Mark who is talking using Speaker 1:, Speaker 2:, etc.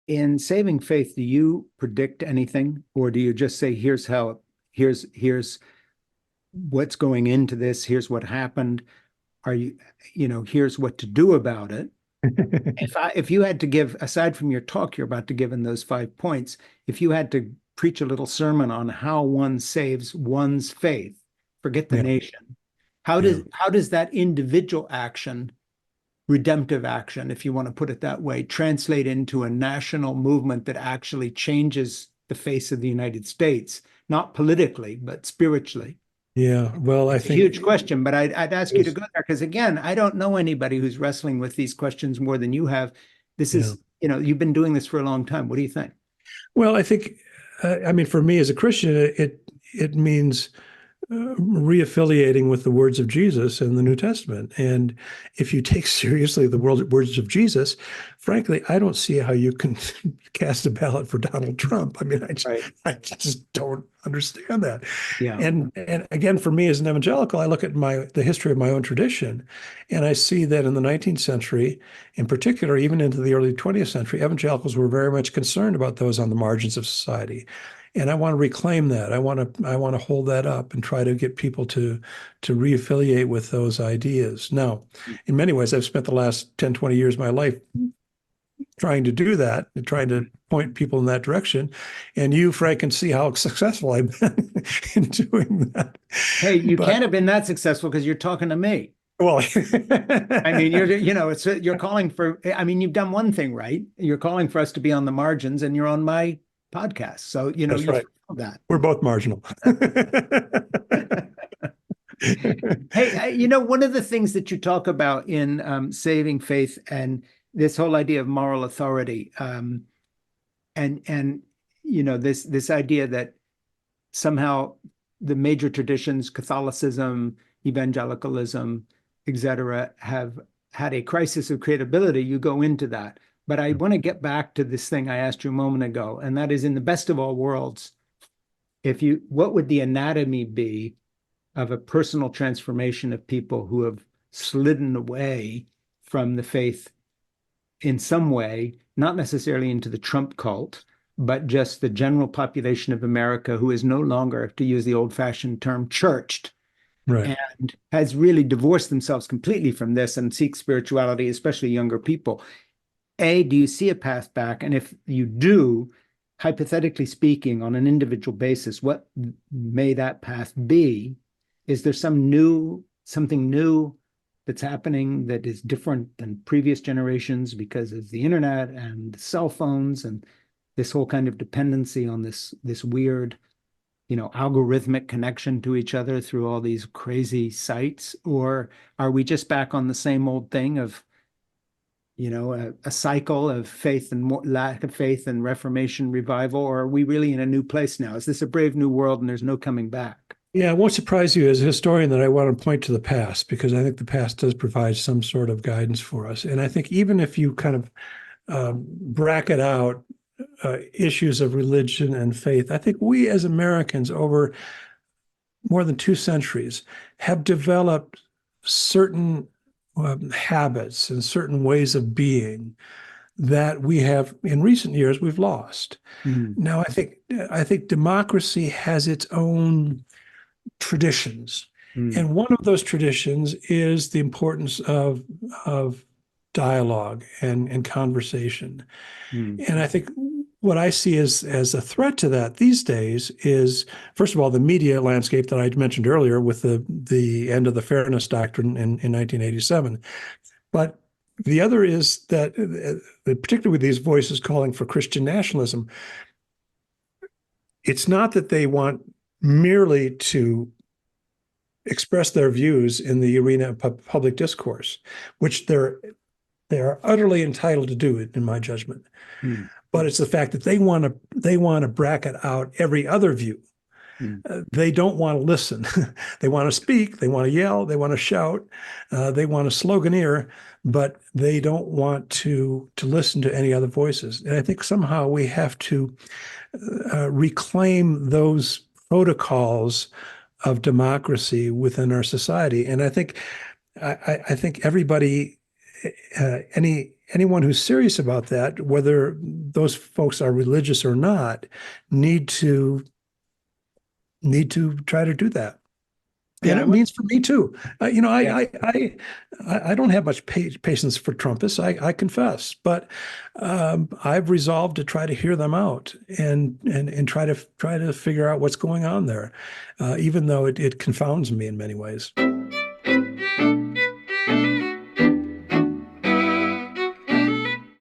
Speaker 1: In Saving Faith, do you predict anything, or do you just say, here's what's going into this, here's what happened? Are you, here's what to do about it? If you had to give, aside from your talk you're about to give in those 5 points, if you had to preach a little sermon on how one saves one's faith, forget the
Speaker 2: Yeah,
Speaker 1: nation, how
Speaker 2: yeah.
Speaker 1: does that individual action, redemptive action, if you want to put it that way, translate into a national movement that actually changes the face of the United States, not politically, but spiritually?
Speaker 2: Yeah. Well, I
Speaker 1: It's a
Speaker 2: think
Speaker 1: huge question, but I'd ask you to
Speaker 2: it's,
Speaker 1: go there because, again, I don't know anybody who's wrestling with these questions more than you have. This
Speaker 2: yeah.
Speaker 1: is, you've been doing this for a long time. What do you think?
Speaker 2: Well, I think, I mean, for me as a Christian, it means reaffiliating with the words of Jesus in the New Testament. And if you take seriously the words of Jesus, frankly, I don't see how you can cast a ballot for Donald Trump. I mean,
Speaker 1: Right.
Speaker 2: I just don't understand that.
Speaker 1: Yeah.
Speaker 2: And again, for me as an evangelical, I look at the history of my own tradition, and I see that in the 19th century, in particular, even into the early 20th century, evangelicals were very much concerned about those on the margins of society. And I want to reclaim that. I want to hold that up and try to get people to reaffiliate with those ideas. Now, in many ways, I've spent the last 10, 20 years of my life trying to do that and trying to point people in that direction. And you, Frank, can see how successful I've been in doing that.
Speaker 1: Hey, you
Speaker 2: But
Speaker 1: can't have been that successful because you're talking to me.
Speaker 2: well,
Speaker 1: I mean, you're calling for, I mean, you've done one thing right. You're calling for us to be on the margins and you're on my podcast. So,
Speaker 2: that's
Speaker 1: you
Speaker 2: right.
Speaker 1: fulfilled that.
Speaker 2: We're both marginal.
Speaker 1: Hey, one of the things that you talk about in Saving Faith and this whole idea of moral authority, and this idea that somehow the major traditions, Catholicism, evangelicalism, etc., have had a crisis of creatability. You go into that, but I want to get back to this thing I asked you a moment ago, and that is, in the best of all worlds, what would the anatomy be of a personal transformation of people who have slidden away from the faith in some way, not necessarily into the Trump cult, but just the general population of America who is no longer, to use the old fashioned term, churched,
Speaker 2: Right.
Speaker 1: and has really divorced themselves completely from this and seek spirituality, especially younger people. Do you see a path back? And if you do, hypothetically speaking, on an individual basis, what may that path be? Is there something new that's happening that is different than previous generations because of the internet and cell phones and this whole kind of dependency on this weird, algorithmic connection to each other through all these crazy sites? Or are we just back on the same old thing of, a cycle of faith and lack of faith and Reformation revival? Or are we really in a new place now? Is this a brave new world and there's no coming back?
Speaker 2: Yeah, it won't surprise you as a historian that I want to point to the past because I think the past does provide some sort of guidance for us. And I think even if you kind of bracket out issues of religion and faith, I think we as Americans over more than 2 centuries have developed certain habits and certain ways of being that we have in recent years we've lost.
Speaker 1: Mm.
Speaker 2: Now, I think democracy has its own traditions.
Speaker 1: Mm.
Speaker 2: And one of those traditions is the importance of dialogue and conversation.
Speaker 1: Mm.
Speaker 2: And I think what I see as a threat to that these days is, first of all, the media landscape that I mentioned earlier with the end of the fairness doctrine in 1987. But the other is that, particularly with these voices calling for Christian nationalism, it's not that they want merely to express their views in the arena of public discourse, which they are utterly entitled to do it, in my judgment.
Speaker 1: Mm.
Speaker 2: But it's the fact that they want to bracket out every other view.
Speaker 1: Mm.
Speaker 2: They don't want to listen. They want to speak. They want to yell. They want to shout. They want to sloganeer, but they don't want to listen to any other voices. And I think somehow we have to reclaim those protocols of democracy within our society. And I think everybody, anyone who's serious about that, whether those folks are religious or not, need to try to do that. And
Speaker 1: Yeah,
Speaker 2: it means for me too.
Speaker 1: yeah.
Speaker 2: I don't have much patience for Trumpists. I confess, but I've resolved to try to hear them out and try to figure out what's going on there, even though it confounds me in many ways.